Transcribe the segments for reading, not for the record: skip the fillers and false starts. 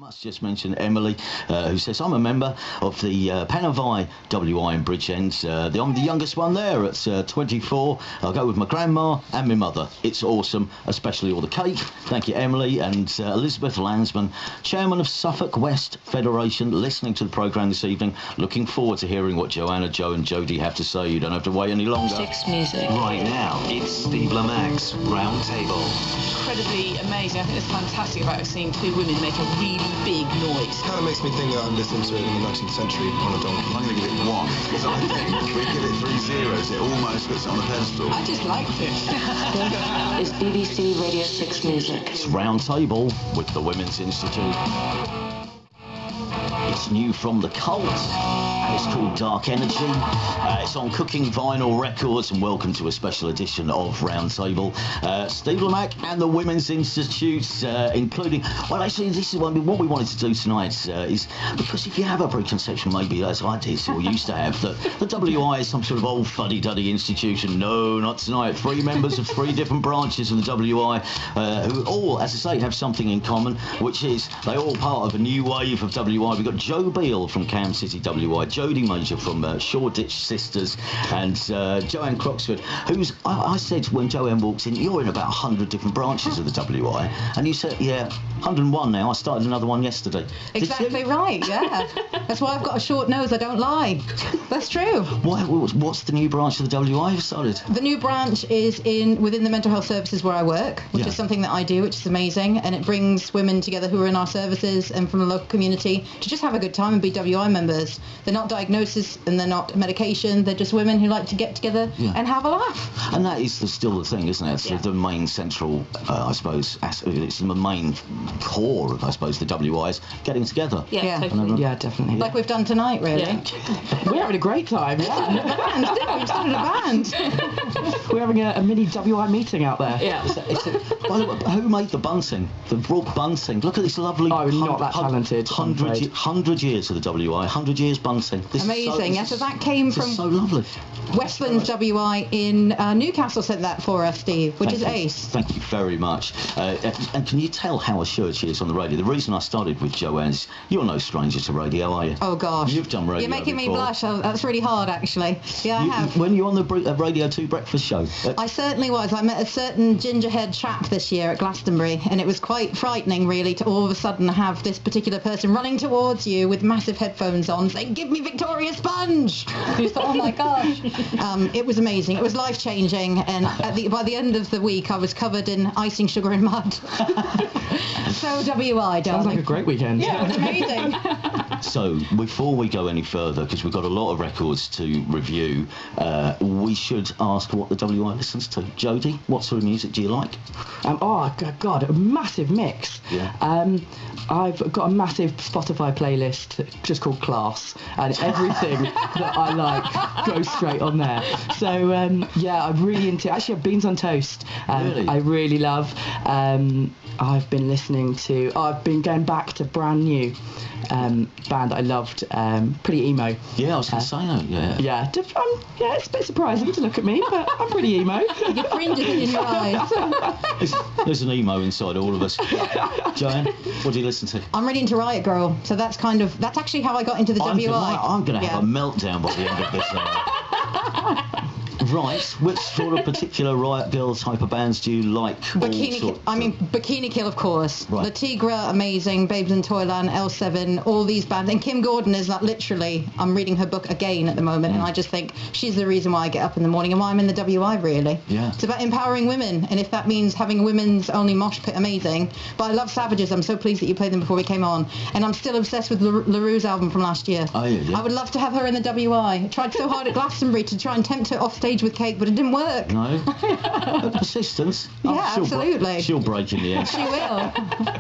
must just mention Emily, who says, I'm a member of the Panavai WI in Bridgend. I'm the youngest one there at 24. I'll go with my grandma and my mother. It's awesome, especially all the cake. Thank you, Emily. And Elizabeth Lansman, Chairman of Suffolk West Federation, listening to the programme this evening. Looking forward to hearing what Joanna, Joe and Jodie have to say. You don't have to wait any longer. Six music. Right now, it's Steve Lamacq's Roundtable. Incredibly amazing. I think it's fantastic about seeing two women make a really big noise. Kind of makes me think that I'm listening to it in the 19th century on a donkey. I'm going to give it 1, because I think we give it 3 zeros, it almost puts it on the pedestal. I just liked it. This is BBC Radio 6 music. It's Roundtable with the Women's Institute. It's new from The Cult, and it's called Dark Energy. It's on Cooking Vinyl Records, and welcome to a special edition of Roundtable. Steve Lamacq and the Women's Institute, including... Well, actually, this is what we wanted to do tonight, is because if you have a preconception, maybe as I did, or used to have, that the WI is some sort of old fuddy-duddy institution. No, not tonight. 3 members of 3 different branches of the WI, who all, as I say, have something in common, which is they're all part of a new wave of WI. We've got Joe Beale from Cam City WI, Jodie Major from Shoreditch Sisters, and Joanne Croxford, who's, I said when Joanne walked in, you're in about 100 different branches of the WI, and you said, yeah, 101 now. I started another one yesterday. Exactly right, yeah. That's why I've got a short nose, I don't lie. That's true. What's the new branch of the WI you've started? The new branch is within the mental health services where I work, which is something that I do, which is amazing, and it brings women together who are in our services and from the local community to just have a good time and be WI members. They're not diagnosis and they're not medication, they're just women who like to get together and have a laugh. And that is still the thing, isn't it? It's the main central, I suppose, it's the main core of, I suppose, the WI is getting together. Yeah, totally. Yeah, definitely. Like we've done tonight, really. Yeah. We're having a great time. Yeah, the band, didn't we? We've started a band. We're having a mini WI meeting out there. Yeah. By the way, who made the bunting? The raw bunting. Look at this lovely... Oh, not that talented. 100 years of the WI, 100 years bunting. Amazing. So that came from... so lovely. Westlands WI in Newcastle sent that for us, Steve, which is ace. Thank you very much. And can you tell how assured she is on the radio? The reason I started with Joanne is you're no stranger to radio, are you? Oh, gosh. You've done radio You're making before. me blush. Oh, that's really hard, actually. Yeah, I have. When you were on the Radio 2 breakfast show? I certainly was. I met a certain gingerhead chap this year at Glastonbury, and it was quite frightening, really, to all of a sudden have this particular person running towards you with massive headphones on saying, "Give me Victoria Sponge!" You thought, oh my gosh. It was amazing. It was life-changing, and by the end of the week, I was covered in icing sugar and mud. So WI, darling. Sounds like a great weekend. Yeah, it was amazing. So, before we go any further, because we've got a lot of records to review, we should ask what the WI listens to. Jodie, what sort of music do you like? Oh, God, a massive mix. Yeah. I've got a massive Spotify playlist just called Class, and everything that I like goes straight on there. So, I'm really into... Actually, Beans on Toast. Really? I really love. I've been listening to... I've been going back to brand new band that I loved, pretty emo. Yeah, I was going to say that, yeah. Yeah, it's a bit surprising to look at me, but I'm pretty emo. Your fringes in your eyes. There's an emo inside all of us. Joanne, what do you listen to? I'm really into Riot Girl, so that's actually how I got into the WI. I'm going to have a meltdown by the end of this Right, which sort of particular Riot Girl type of bands do you like? Bikini Kill, of course. Right. La Tigra, amazing. Babes in Toyland, L7, all these bands. And Kim Gordon is like literally, I'm reading her book again at the moment, and I just think she's the reason why I get up in the morning and why I'm in the WI, really. Yeah. It's about empowering women, and if that means having a women's only mosh pit, amazing. But I love Savages. I'm so pleased that you played them before we came on. And I'm still obsessed with LaRue's album from last year. Oh, yeah. I would love to have her in the WI. I tried so hard at Glastonbury to try and tempt her off stage with cake, but it didn't work. No. Persistence. Yeah, absolutely. She'll break in the end. She will.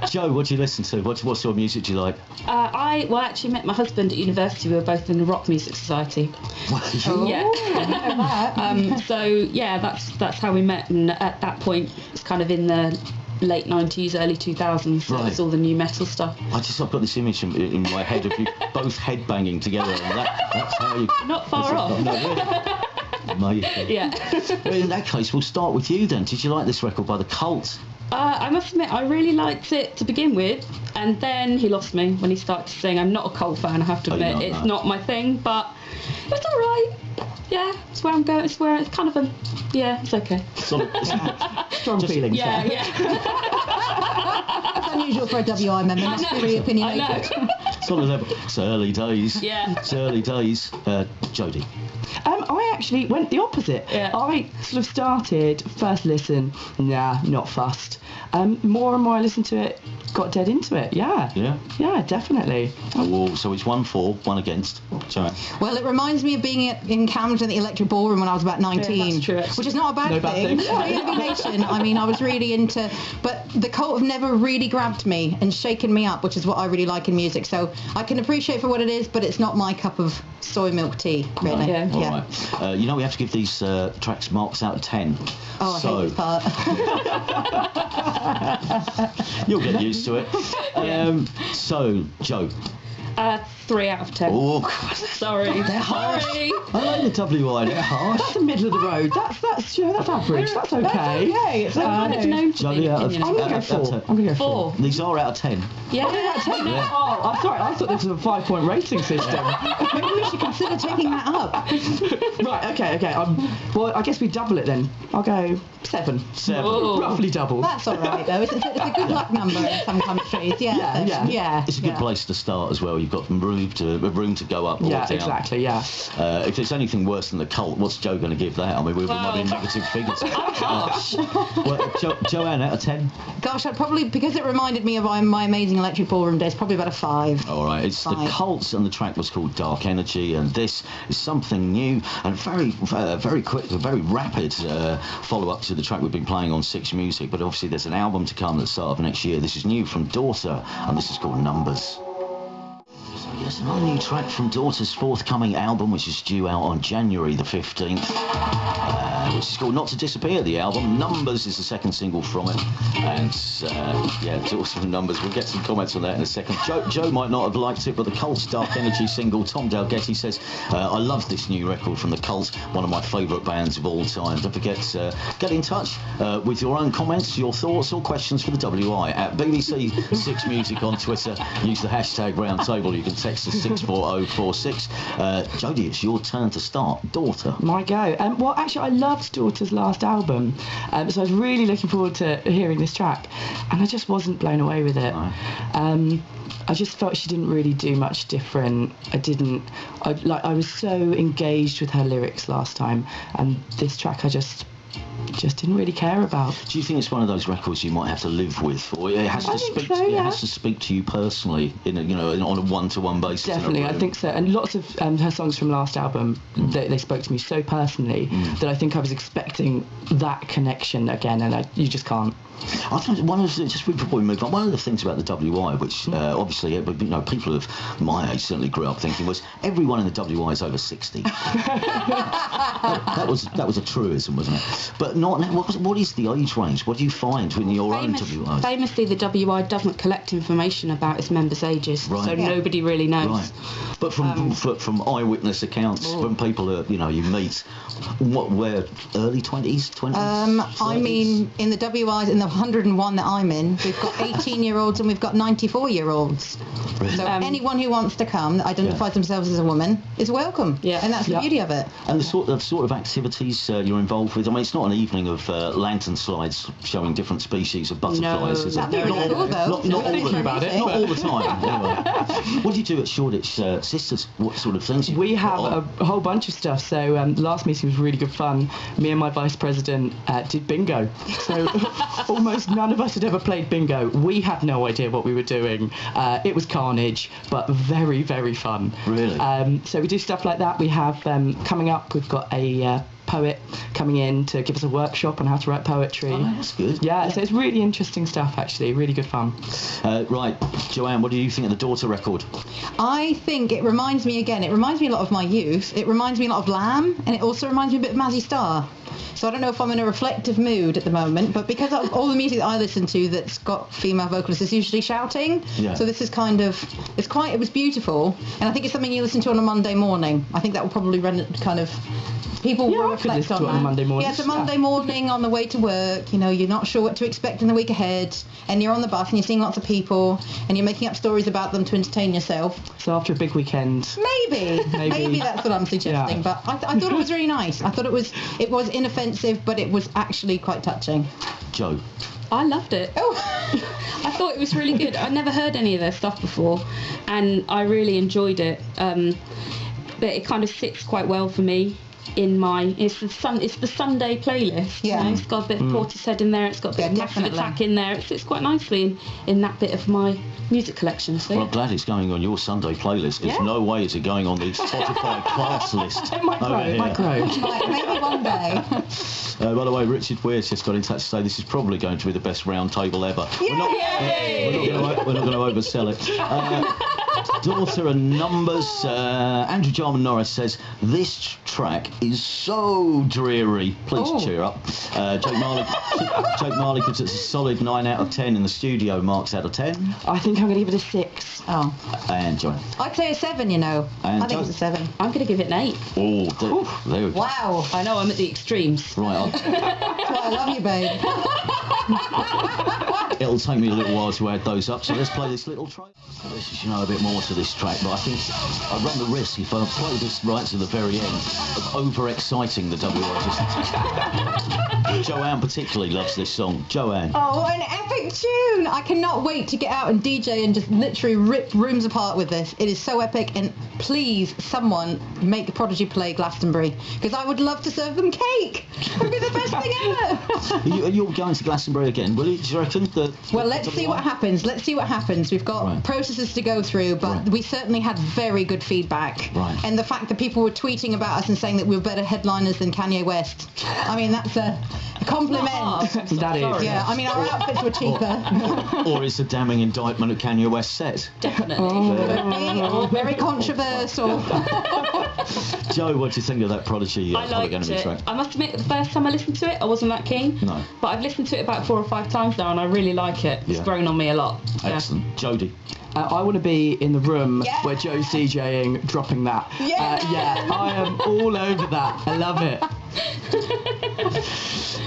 Joe, what do you listen to? What sort of music do you like? I actually met my husband at university. We were both in the Rock Music Society. Oh, yeah. So yeah, that's how we met, and at that point it's kind of in the late 90s, early 2000s, so it was all the new metal stuff. I've got this image in my head of you both headbanging together, and that's how you... Not far off. No, really. Amazing. Yeah. Well, in that case, we'll start with you then. Did you like this record by The Cult? I must admit, I really liked it to begin with, and then he lost me when he started to sing. I'm not a Cole fan, I have to admit. It's not my thing, but it's all right. Yeah, it's where I'm going. It's kind of it's okay. Strong feelings. Yeah. That's unusual for a WI member, not to be really opinionated. It's early days. Yeah. It's early days. Jodie. I actually went the opposite. Yeah. I sort of started, first listen, not fussed. More and more I listened to it, got dead into it. Yeah. Yeah? Yeah, definitely. Oh, well, so it's 1 for, 1 against. Joanne. Well, it reminds me of being in Camden at the Electric Ballroom when I was about 19. Yeah, that's true, actually. Which is not a bad thing. Alienation. I mean, I was really into... But the cult have never really grabbed me and shaken me up, which is what I really like in music. So I can appreciate for what it is, but it's not my cup of soy milk tea, really. Right. Yeah. All right. You know we have to give these tracks marks out of 10. Oh, I hate this part. You'll get used to it. So, Joe. 3 out of 10. Oh, Sorry. They're harsh. Sorry. I like the WI, they're harsh. That's the middle of the road. That's average. That's okay. It's okay. It's known to Jolly be out of- opinion. I'm gonna go 4. I'm gonna go 4. 4. These are out of 10. Yeah. Oh, I'm sorry. I thought this was a 5-point rating system. Maybe we should consider taking that up. Right. Okay. Well, I guess we double it then. I'll go 7. 7. Whoa. Roughly double. That's all right, though. It's a good luck number in some countries. Yeah. It's a good place to start as well. You've got room to go up or Yeah, down. exactly. Yeah. If it's anything worse than the cult, what's Joe going to give that? I mean, we might be in negative figures. Joanne, out of 10? Gosh, I'd probably, because it reminded me of my amazing Electric Ballroom days, probably about a 5. All right, it's the Cults, and the track was called Dark Energy, and this is something new and very quick, very rapid follow-up to the track we've been playing on 6 Music. But obviously, there's an album to come at the start of next year. This is new from Daughter, and this is called Numbers. Yes, another new track from Daughter's forthcoming album, which is due out on January the 15th, which is called Not to Disappear, the album. Numbers is the second single from it, and Daughter from Numbers. We'll get some comments on that in a second. Joe might not have liked it, but the Cult's Dark Energy single, Tom Dalgetty says, I love this new record from the Cult, one of my favourite bands of all time. Don't forget, get in touch with your own comments, your thoughts or questions for the WI at BBC 6 Music on Twitter. Use the hashtag Roundtable. You can text us 64046. Jodie, it's your turn to start. Daughter. My go. Well, actually, I loved Daughter's last album, so I was really looking forward to hearing this track, and I just wasn't blown away with it. No. I just felt she didn't really do much different. I was so engaged with her lyrics last time, and this track I just didn't really care about. Do you think it's one of those records you might have to live with, or it has to speak? It has to speak to you personally, on a one-to-one basis. Definitely, I think so. And lots of her songs from last album, they spoke to me so personally that I think I was expecting that connection again, and you just can't. I think one of the, just before we move on, one of the things about the WI, which obviously people of my age certainly grew up thinking, was everyone in the WI is over 60. that was a truism, wasn't it? But not now. What is the age range? What do you find in your own WIs? Famously, the WI doesn't collect information about its members' ages, Right. so nobody really knows. Right. But from eyewitness accounts, from people that you meet, where early 20s, 20s. I mean, in the WIs, in the 101 that I'm in, we've got 18-year-olds and we've got 94-year-olds. Really? So anyone who wants to come that identifies themselves as a woman is welcome. Yeah. And that's the beauty of it. And the sort of activities you're involved with. I mean, it's not an evening of lantern slides showing different species of butterflies, is it? That'd be really cool, though. Not all Thinking about it. Not all the time. Anyway. What do you do at Shoreditch Sisters? What sort of things? We have a whole bunch of stuff. So the last meeting was really good fun. Me and my vice president did bingo. So almost none of us had ever played bingo. We had no idea what we were doing. It was carnage, but very, very fun. Really? So we do stuff like that. We have coming up, we've got a poet coming in to give us a workshop on how to write poetry. Oh, that's good. Yeah, so it's really interesting stuff, actually. Really good fun. Right, Joanne, what do you think of the Daughter record? I think it reminds me a lot of my youth. It reminds me a lot of Lamb, and it also reminds me a bit of Mazzy Star. So I don't know if I'm in a reflective mood at the moment, but because of all the music that I listen to that's got female vocalists, it's usually shouting. Yeah. So this is it was beautiful, and I think it's something you listen to on a Monday morning. I think that will probably people will I could reflect listen on to it on that. a Monday morning. Yeah, it's a Monday morning on the way to work. You know, you're not sure what to expect in the week ahead, and you're on the bus and you're seeing lots of people, and you're making up stories about them to entertain yourself. So after a big weekend. Maybe that's what I'm suggesting. Yeah. But I thought it was really nice. I thought it was inoffensive, but it was actually quite touching. Joe. I loved it. Oh. I thought it was really good. I'd never heard any of their stuff before, and I really enjoyed it. But it kind of sits quite well for me in my. It's the Sunday playlist. Yeah. You know, it's got a bit of Portishead in there. It's got a bit of Massive definitely. Attack in there. It fits quite nicely in that bit of my music collection. So Well, I'm glad it's going on your Sunday playlist, because no way is it going on the Spotify class list. It might grow. Maybe one day. By the way, Richard Weir's just got in touch to say this is probably going to be the best round table ever. We're not going to oversell it. Daughter and Numbers. Andrew Jarman Norris says, this track is so dreary. Please cheer up. Jake Marley gives it a solid 9 out of 10 in the studio, marks out of 10. I think I'm going to give it a 6. Oh. And John. I'd say a 7, you know. And I think it's a 7. I'm going to give it an 8. Oh, there we go. Wow. I know I'm at the extremes. Right, That's why I love you, babe. it'll take me a little while to add those up, so let's play this little track. So this is, know a bit more to this track, but I think I run the risk, if I play this right to the very end, of over-exciting the WI. Joanne particularly loves this song. Joanne. Oh, an epic tune! I cannot wait to get out and DJ and just literally rip rooms apart with this. It is so epic, and please, someone make Prodigy play Glastonbury, because I would love to serve them cake. It would be the best thing ever. You're going to Glastonbury again, will you? Do you reckon? Well, let's see what happens. We've got processes to go through, but we certainly had very good feedback. Right. And the fact that people were tweeting about us and saying that we were better headliners than Kanye West, I mean, that's a compliment. That is. Yeah, I mean, our outfits were cheaper. Or it's a damning indictment of Kanye West's set. Definitely. Very controversial. Joe, what do you think of that Prodigy I liked Enemy it. track? I must admit, the first time I listened to it, I wasn't that keen. No. But I've listened to it about 4 or 5 times now, and I really like it. It's grown on me a lot. Excellent. Jodie. I want to be in the room where Joe's DJing, dropping that. I am all over that. I love it.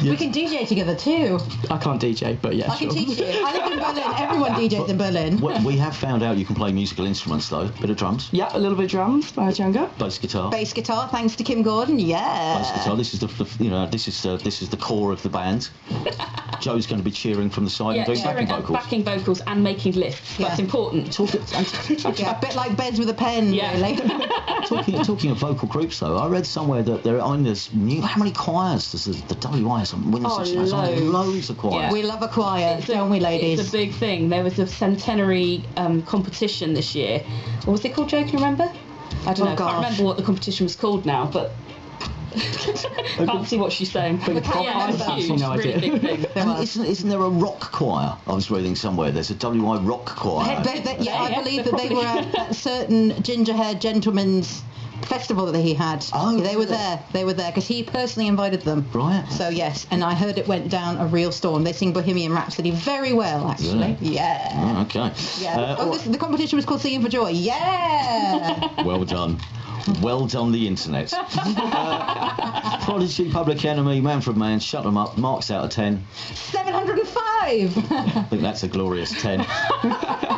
We can DJ together too. I can't DJ, but yeah, I can teach you. I live in Berlin. Everyone DJs in Berlin. We have found out you can play musical instruments though. Bit of drums. Yeah, a little bit of drums when I was younger. Bass guitar. Bass guitar, thanks to Kim Gordon. Yeah. Bass guitar. This is this is the core of the band. Joe's going to be cheering from the side and doing backing vocals and making lists. That's important. A bit like Beds with a Pen, really. Talking of vocal groups though, I read somewhere that there are how many choirs does the WI has on? Loads of choirs. Yeah. We love a choir, don't we, ladies? It's a big thing. There was a centenary competition this year. What was it called, Joe? Can you remember? I don't know. I can't remember what the competition was called now, but can't see what she's saying. Huge, really big thing. And isn't there a rock choir? I was reading somewhere. There's a WI rock choir. I believe that they were at that certain ginger-haired gentleman's festival that he had. They were there because he personally invited them. Right. So yes, and I heard it went down a real storm. They sing Bohemian Rhapsody very well, actually. Yeah. Oh, okay. Yeah. The competition was called Singing for Joy. Yeah. Well done. Well done, the internet. Prodigy, Public Enemy, Man for Man, Shut 'Em Up, marks out of 10. 705. I think that's a glorious 10.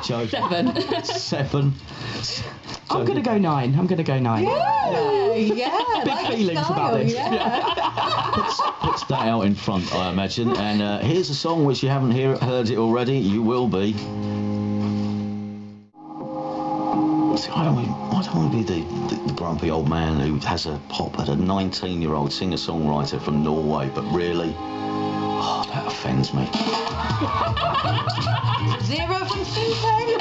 Joe? 7. I'm going to go 9. Yeah. Big feelings about this. Puts that out in front, I imagine. And here's a song which you haven't heard it already. You will be. I don't want to be the grumpy old man who has a pop at a 19-year-old singer-songwriter from Norway, but really, that offends me. 0 from Susan.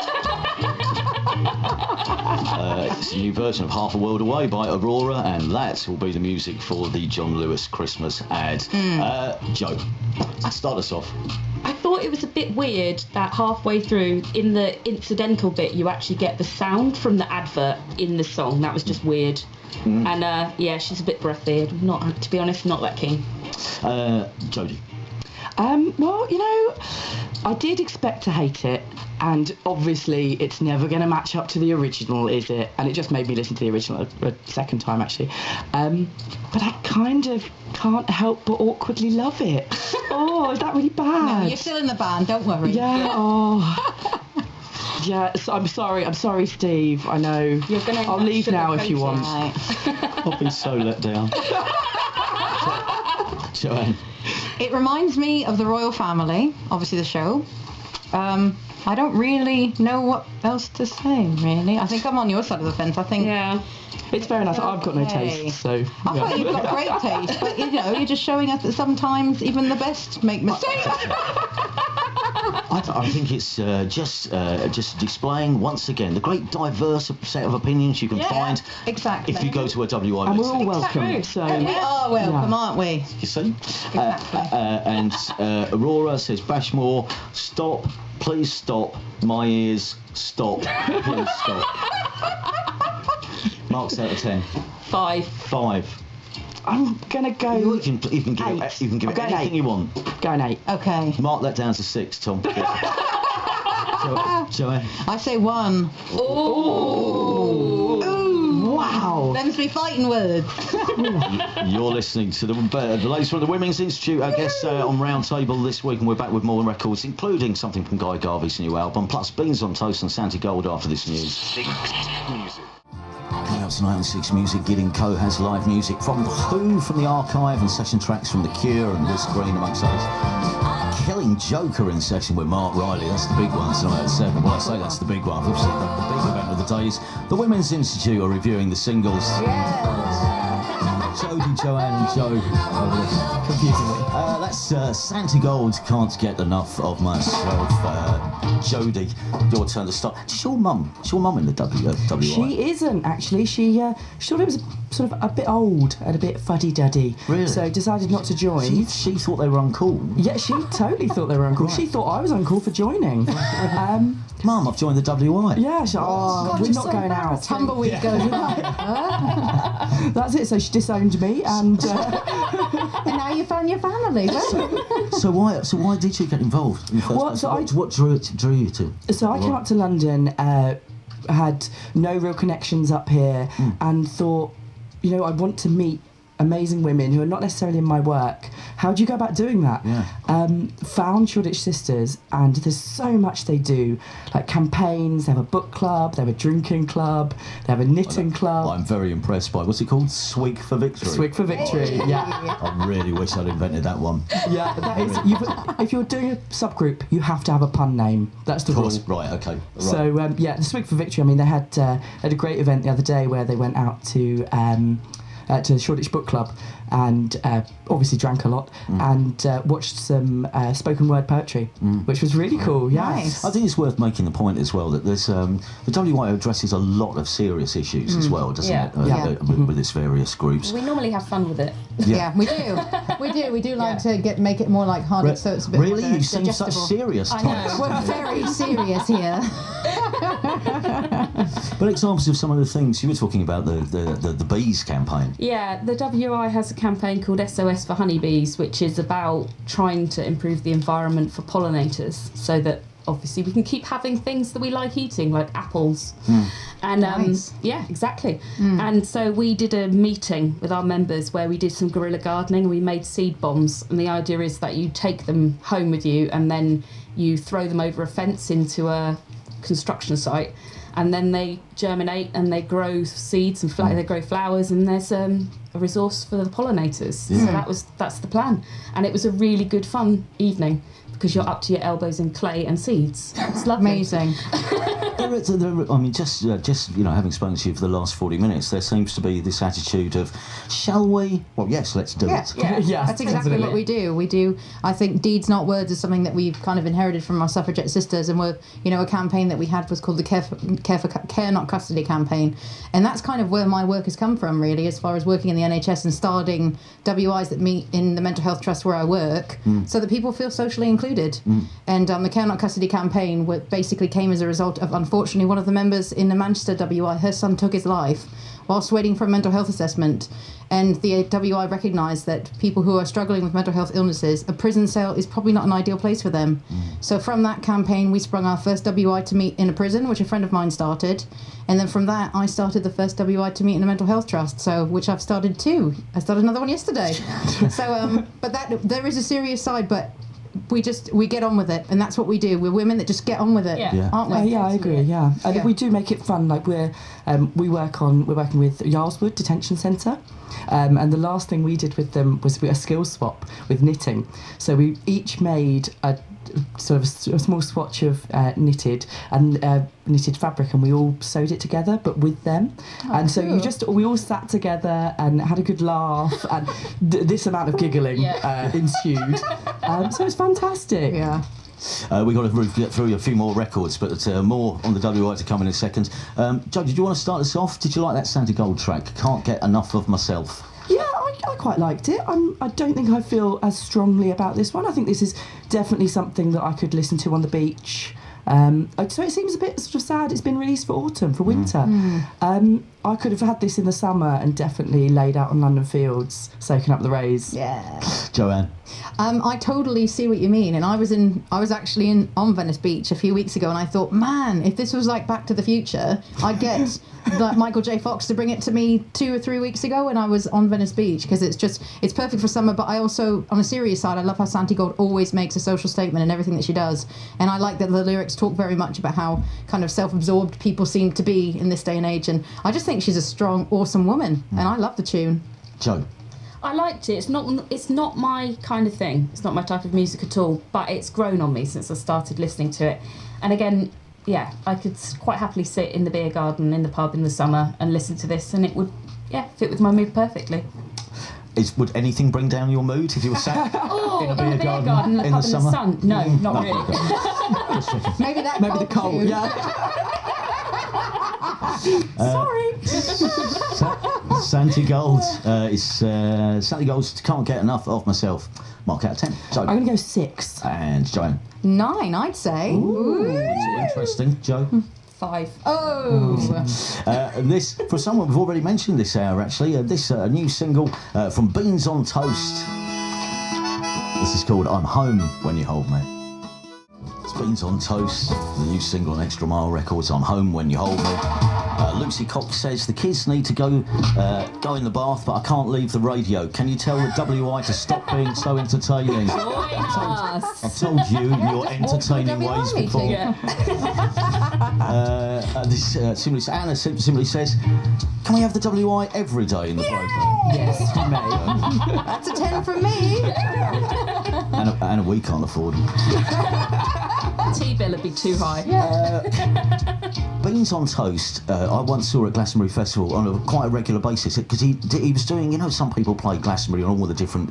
It's a new version of Half a World Away by Aurora, and that will be the music for the John Lewis Christmas ad. Joe, start us off. I thought it was a bit weird that halfway through, in the incidental bit, you actually get the sound from the advert in the song. That was just weird. And she's a bit breathy. To be honest, not that keen. Jodie. Well, I did expect to hate it, and obviously it's never going to match up to the original, is it? And it just made me listen to the original a second time, actually. But I kind of can't help but awkwardly love it. Oh, is that really bad? No, you're still in the band, don't worry. Yeah, oh... Yeah, so I'm sorry, Steve. I know. I'll leave now if you want. Right. I've been so let down. Joanne. It reminds me of the Royal Family, obviously the show. I don't really know what else to say, really. I think I'm on your side of the fence. I think... Yeah. It's fair enough. I've got no taste, so... I thought you've got great taste, but, you're just showing us that sometimes even the best make mistakes. I think it's just displaying, once again, the great diverse set of opinions you can find exactly. if you go to a WI And website. we're all welcome, so... And we are welcome, aren't we? You see? Exactly. And Aurora says, Bashmore, stop, please stop, my ears, stop, please stop. Marks out of 10. 5. I'm gonna go... You can give it anything you want. Go an 8. Okay. Mark that down to 6, Tom. Joanne. I say 1. Ooh. Wow. Them's me fighting words. You're listening to the latest from the Women's Institute, I guess, on Roundtable this week, and we're back with more records, including something from Guy Garvey's new album, plus Beans on Toast and Santi Gold after this news. Music. Coming up tonight on Six Music, Gideon Coe has live music from The Who from the archive and session tracks from The Cure and Liz Green amongst others. Killing Joker in session with Mark Riley, that's the big one tonight at 7. Well, I say that's the big one. Obviously, the big event of the day is the Women's Institute are reviewing the singles. Jodie, Joanne and Joe. Confusingly. That's Santi Gold, Can't Get Enough of Myself. Jodie, your turn to start. Is your mum in the WI? She isn't, actually. She thought it was sort of a bit old and a bit fuddy-duddy. Really? So decided not to join. She thought they were uncool. Yeah, she totally thought they were uncool. Right. She thought I was uncool for joining. Mum, I've joined the WI. Yeah, we're not going out. Tumbleweed goes right. That's it, so she disowned me and... And now you found your family. So why did you get involved in the first place? What drew you to? So I came up to London, had no real connections up here, and thought, I want to meet amazing women who are not necessarily in my work. How do you go about doing that? Yeah. Found Shoreditch Sisters, and there's so much they do, like campaigns. They have a book club, they have a drinking club, they have a knitting club. I'm very impressed by, what's it called? Swig for Victory. Swig for Victory, yeah. I really wish I'd invented that one. Yeah, that is. If you're doing a subgroup, you have to have a pun name. That's the rule. Right, okay. Right. So the Swig for Victory. I mean, they had a great event the other day where they went out to the Shoreditch Book Club and obviously drank a lot and watched some spoken word poetry, which was really cool. Yeah, Nice. I think it's worth making the point as well that there's the WI addresses a lot of serious issues as well, doesn't it? With its various groups. We normally have fun with it. Yeah, we do. We do like to make it more like harder, so it's a bit Really? more You seem such digestible. serious I types. know. We're very serious here. But examples of some of the things you were talking about, the bees campaign. Yeah, the WI has a campaign called SOS for Honeybees, which is about trying to improve the environment for pollinators so that obviously we can keep having things that we like eating, like apples. And Nice. yeah, exactly. And so we did a meeting with our members where we did some guerrilla gardening and we made seed bombs, and the idea is that you take them home with you and then you throw them over a fence into a construction site, and then they germinate and they grow seeds and they grow flowers, and there's a resource for the pollinators. Yeah. So that's the plan, and it was a really good fun evening because you're up to your elbows in clay and seeds. It's lovely. Amazing. I mean, just having spoken to you for the last 40 minutes, there seems to be this attitude of, shall we? Well, yes, let's do it. Yeah, That's exactly what we do. We do. I think deeds not words is something that we've kind of inherited from our suffragette sisters, and a campaign that we had was called the Care Not Custody campaign, and that's kind of where my work has come from, really, as far as working in the NHS and starting WIs that meet in the mental health trust where I work, so that people feel socially included included. And the Care Not Custody campaign basically came as a result of, unfortunately, one of the members in the Manchester WI, her son took his life whilst waiting for a mental health assessment. And the WI recognised that people who are struggling with mental health illnesses, a prison cell is probably not an ideal place for them. So from that campaign, we sprung our first WI to meet in a prison, which a friend of mine started. And then from that, I started the first WI to meet in a mental health trust, which I've started too. I started another one yesterday. But there is a serious side, but we get on with it, and that's what we do. We're women that just get on with it, aren't we? I agree. Yeah, and we do make it fun. Like we're working with Yarlswood Detention Centre, and the last thing we did with them was a skills swap with knitting. So we each made a sort of a small swatch of knitted fabric, and we all sewed it together, but with them. And so we all sat together and had a good laugh, and this amount of giggling ensued. So it's fantastic. Yeah. We've got to get through a few more records, but more on the WI to come in a second. Joe, did you want to start us off? Did you like that Sandy Gold track? Can't Get Enough of Myself. Yeah, I quite liked it. I don't think I feel as strongly about this one. I think this is definitely something that I could listen to on the beach. So it seems a bit sort of sad it's been released for autumn, for winter. I could have had this in the summer and definitely laid out on London fields, soaking up the rays. Yeah. Joanne? I totally see what you mean, and I was actually on Venice Beach a few weeks ago, and I thought, man, if this was like Back to the Future, I'd get like Michael J. Fox to bring it to me 2 or 3 weeks ago when I was on Venice Beach, because it's perfect for summer. But I also, on a serious side, I love how Sandy Gold always makes a social statement in everything that she does, and I like that the lyrics talk very much about how kind of self-absorbed people seem to be in this day and age, and I just think she's a strong, awesome woman, and I love the tune. Joe? I liked it. It's not my kind of thing. It's not my type of music at all. But it's grown on me since I started listening to it. And again, yeah, I could quite happily sit in the beer garden in the pub in the summer and listen to this, and it would, fit with my mood perfectly. Would anything bring down your mood if you were sat in a beer garden in the summer? Sun? No, not really. Maybe the cold. Too. Yeah. Sorry. Sandy Gold Sandy Gold's Can't Get Enough of Myself. Mark out of 10. Joe? I'm going to go 6. And Joanne? 9, I'd say. Ooh. Interesting. Joe? 5. This, for someone we've already mentioned this hour, actually, this new single from Beans on Toast. This is called I'm Home When You Hold Me. It's Beans on Toast, the new single on Extra Mile Records, I'm Home When You Hold Me. Lucy Cox says the kids need to go in the bath, but I can't leave the radio. Can you tell the WI to stop being so entertaining? I've told you your entertaining ways before. Anna simply says, can we have the WI every day in the programme? Yes, you may. That's a 10 from me. Anna, we can't afford it. T-bill would be too high. Beans on Toast, I once saw at Glastonbury Festival on quite a regular basis, because he was doing, some people play Glastonbury on all the different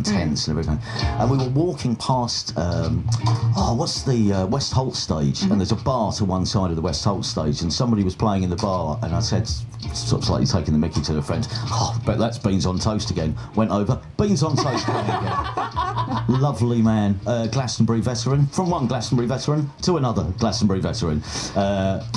tents and everything, and we were walking past what's the West Holt stage, and there's a bar to one side of the West Holt stage, and somebody was playing in the bar, and I said, sort of slightly taking the mickey to the friend, but that's Beans on Toast again. Went over, Beans on Toast playing again. Lovely man, Glastonbury veteran, from one Glastonbury veteran to another Glastonbury veteran.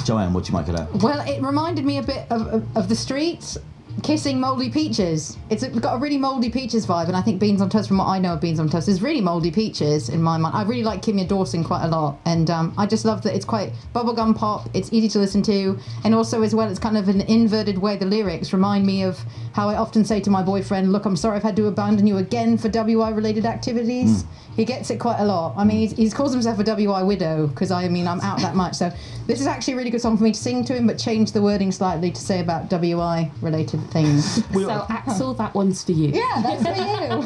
Joanne, what do you make of that? Well, it reminded me a bit of the streets kissing mouldy peaches. It's got a really mouldy peaches vibe, and I think Beans on Toast, from what I know of Beans on Toast, is really mouldy peaches in my mind. I really like Kimya Dawson quite a lot, and I just love that it's quite bubblegum pop, it's easy to listen to, and also as well it's kind of an inverted way. The lyrics remind me of how I often say to my boyfriend, look, I'm sorry I've had to abandon you again for WI related activities. He gets it quite a lot. I mean, he calls himself a WI widow, because I'm out that much. So this is actually a really good song for me to sing to him, but change the wording slightly to say about WI related things. So Axel, that one's for you. Yeah, that's for you.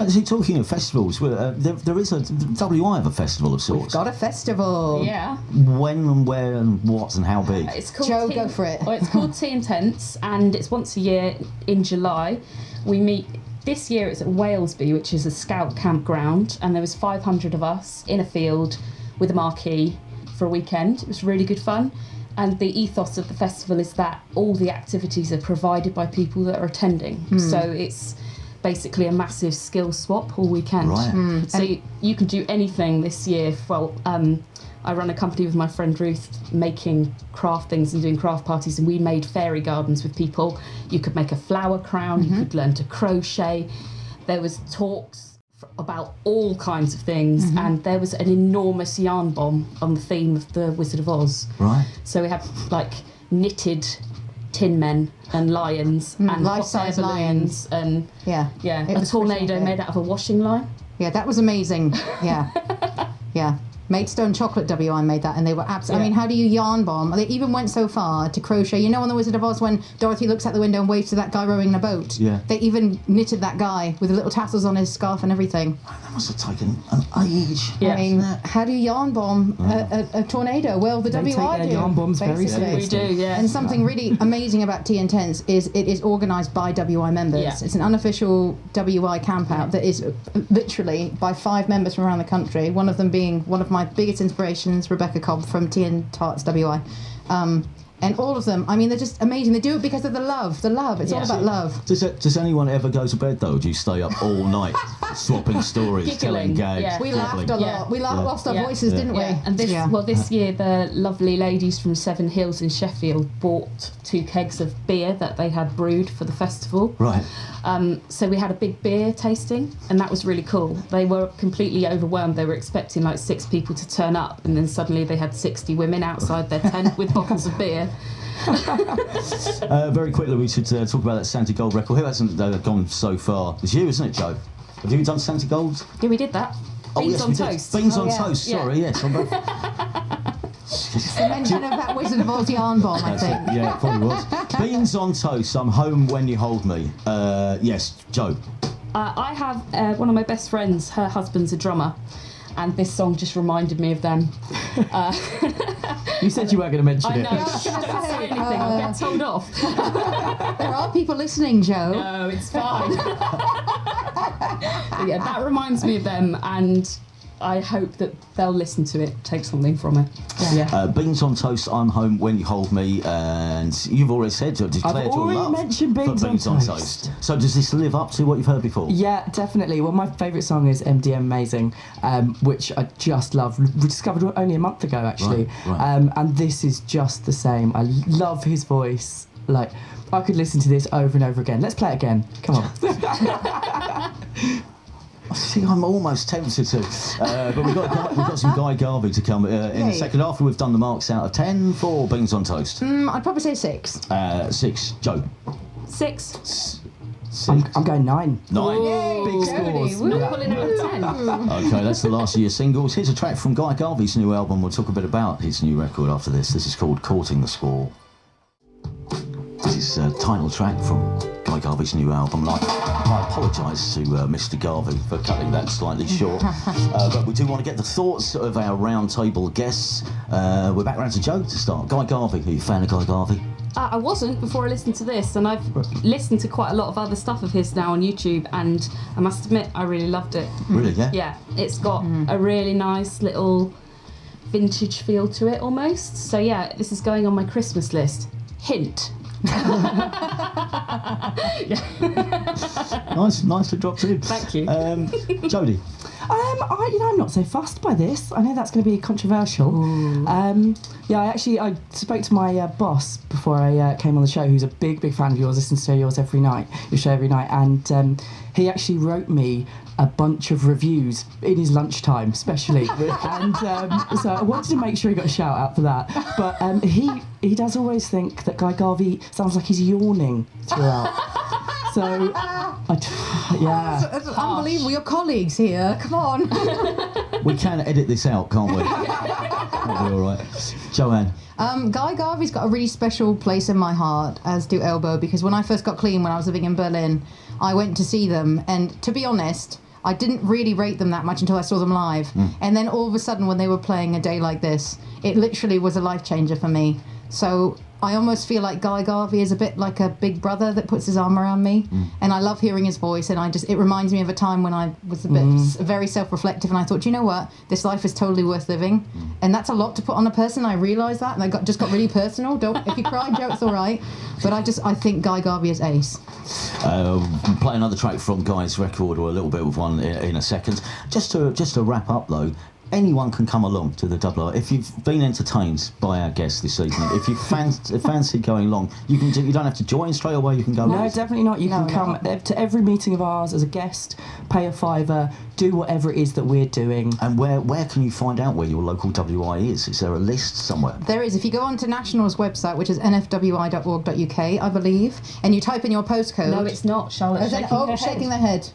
Actually, talking of festivals, there is a WI of a festival of sorts. We've got a festival. Yeah. When and where and what and how big? It's called Joe, go for it. Well, it's called Tea and Tents, and it's once a year in July. We meet. This year it's at Walesby, which is a scout campground, and there was 500 of us in a field with a marquee for a weekend. It was really good fun, and the ethos of the festival is that all the activities are provided by people that are attending. So it's basically a massive skill swap all weekend. Right. So you can do anything this year. Well, I run a company with my friend Ruth, making craft things and doing craft parties, and we made fairy gardens with people. You could make a flower crown, you could learn to crochet. There was talks about all kinds of things, and there was an enormous yarn bomb on the theme of the Wizard of Oz. Right. So we had like knitted tin men and lions and life-size hot air balloons and Yeah. It a was tornado pretty made out of a washing line. Yeah, that was amazing. Yeah. Yeah. Maidstone Chocolate WI made that, and they were absolutely... I mean, how do you yarn bomb? They even went so far to crochet. You know on The Wizard of Oz when Dorothy looks out the window and waves to that guy rowing in a boat? Yeah. They even knitted that guy with the little tassels on his scarf and everything. That must have taken an age. Yeah. I mean, how do you yarn bomb a tornado? Well, the They take WI their do. yarn bombs very basically. We do, yeah. And something really amazing about Tea and Tents is it is organised by WI members. Yeah. It's an unofficial WI camp out that is literally by 5 members from around the country, one of them being one of my biggest inspirations, Rebecca Cobb from Tea and Tarts WI. And all of them, I mean, they're just amazing. They do it because of the love. It's all about love. Does anyone ever go to bed though? Do you stay up all night swapping stories, telling Giggling, gags? yeah. We laughed a lot. Yeah. We lost our Yeah. voices, didn't we? And this year the lovely ladies from Seven Hills in Sheffield bought 2 kegs of beer that they had brewed for the festival. Right. So we had a big beer tasting, and that was really cool. They were completely overwhelmed. They were expecting like 6 people to turn up, and then suddenly they had 60 women outside their tent with bottles of beer. Very quickly, we should talk about that Santa Gold record. Who hasn't gone so far? It's you, isn't it, Joe? Have you done Santa Gold? Yeah, we did that. Beans on we did. toast. Beans on yeah. toast. Yeah. Sorry, yes. I'm both... The mention of that Wizard of Oz yarn bomb, I think. Yeah, it probably was. Beans on toast. I'm home when you hold me. Yes, Joe. I have one of my best friends. Her husband's a drummer, and this song just reminded me of them. You said you weren't going to mention I it. know. Don't say anything. I'll get told off. There are people listening, Joe. No, it's fine. But yeah, that reminds me of them, and I hope that they'll listen to it, take something from it. Yeah. Beans on toast. I'm home when you hold me, and you've already said declared your already love mentioned for Beans on Beans on Toast. toast. So does this live up to what you've heard before? Yeah, definitely. Well, my favourite song is MDM Amazing, which I just love. We discovered only a month ago, actually. Right. And this is just the same. I love his voice. Like, I could listen to this over and over again. Let's play it again. Come on. I think I'm almost tempted to, but we've got some Guy Garvey to come in a second. After we've done the marks out of 10 for Beans on Toast. I'd probably say 6. 6. Joe. 6. I'm going 9. 9. Big scores. We're not pulling out of 10. Okay, that's the last of your singles. Here's a track from Guy Garvey's new album. We'll talk a bit about his new record after this. This is called Courting the Squall. This is a title track from Guy Garvey's new album. I apologise to Mr. Garvey for cutting that slightly short, but we do want to get the thoughts of our roundtable guests. We're back round to Joe to start. Guy Garvey, are you a fan of Guy Garvey? I wasn't before I listened to this, and I've listened to quite a lot of other stuff of his now on YouTube, and I must admit I really loved it. Really, yeah? Yeah, it's got a really nice little vintage feel to it almost. So yeah, this is going on my Christmas list. Hint. Nicely dropped in. Thank you. Jodie. I'm not so fussed by this. I know that's going to be controversial. I spoke to my boss before I came on the show, who's a big fan of yours, listens to your show every night, and he actually wrote me a bunch of reviews in his lunchtime, especially, and so I wanted to make sure he got a shout out for that. But he does always think that Guy Garvey sounds like he's yawning throughout. So, That's unbelievable. Your colleagues here. Come on. We can edit this out, can't we? That'll be all right. Joanne. Guy Garvey's got a really special place in my heart, as do Elbow, because when I first got clean when I was living in Berlin, I went to see them, and to be honest, I didn't really rate them that much until I saw them live. And then all of a sudden, when they were playing A Day Like This, it literally was a life changer for me. So I almost feel like Guy Garvey is a bit like a big brother that puts his arm around me, and I love hearing his voice, and it reminds me of a time when I was a bit very self-reflective, and I thought, you know what, this life is totally worth living, and that's a lot to put on a person. I realised that, and I just got really personal. If you cry, Joe, it's all right, but I think Guy Garvey is ace. Play another track from Guy's record, or a little bit of one in a second. Just to wrap up though, anyone can come along to the Double R. If you've been entertained by our guests this evening, if you fancy going along, you don't have to join straight away. You can go. No, definitely not. You can come to every meeting of ours as a guest, pay a £5, do whatever it is that we're doing. And where can you find out where your local WI is? Is there a list somewhere? There is. If you go onto National's website, which is nfwi.org.uk, I believe, and you type in your postcode. No, it's not. Charlotte's shaking their head.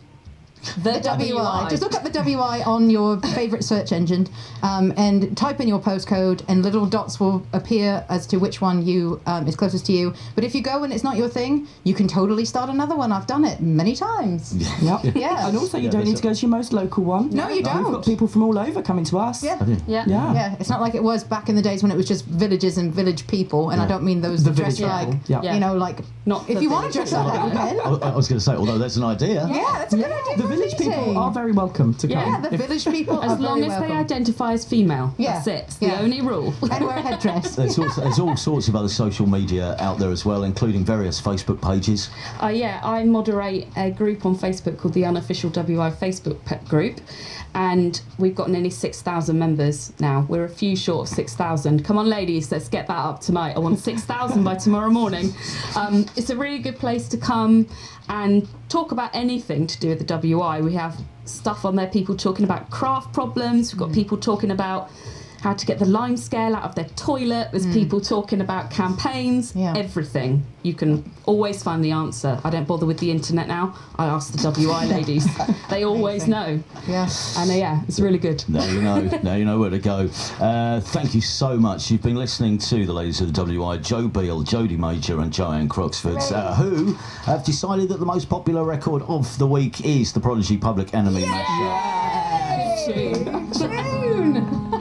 The WI. Just look up the WI on your favourite search engine and type in your postcode, and little dots will appear as to which one is closest to you. But if you go and it's not your thing, you can totally start another one. I've done it many times. Yep. Yeah. And also, you don't need to go to your most local one. No, you don't. We've got people from all over coming to us. Yeah. Yeah. It's not like it was back in the days when it was just villages and village people, and I don't mean those that dress like, you know, like, not if you want to dress like that, you can. I was going to say, although that's an idea. Yeah, that's a good idea. The village people are very welcome to come. Yeah, the village people as long as they identify as female. Yeah. That's it. It's the only rule. And wear a headdress. There's all sorts of other social media out there as well, including various Facebook pages. I moderate a group on Facebook called the Unofficial WI Facebook group, and we've got nearly 6,000 members now. We're a few short of 6,000. Come on, ladies, let's get that up tonight. I want 6,000 by tomorrow morning. It's a really good place to come and talk about anything to do with the WI. We have stuff on there, people talking about craft problems. We've got people talking about how to get the lime scale out of their toilet. There's people talking about campaigns, everything. You can always find the answer. I don't bother with the internet now. I ask the WI ladies. They always know. Yeah. And it's really good. Now you know. Now you know where to go. Thank you so much. You've been listening to the ladies of the WI, Joe Beale, Jodie Major and Joanne Croxford, who have decided that the most popular record of the week is the Prodigy Public Enemy mashup.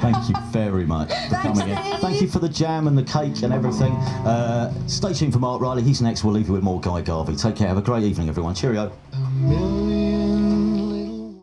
Thank you very much for coming in. Thank you for the jam and the cake and everything. Stay tuned for Mark Riley. He's next. We'll leave you with more Guy Garvey. Take care. Have a great evening, everyone. Cheerio.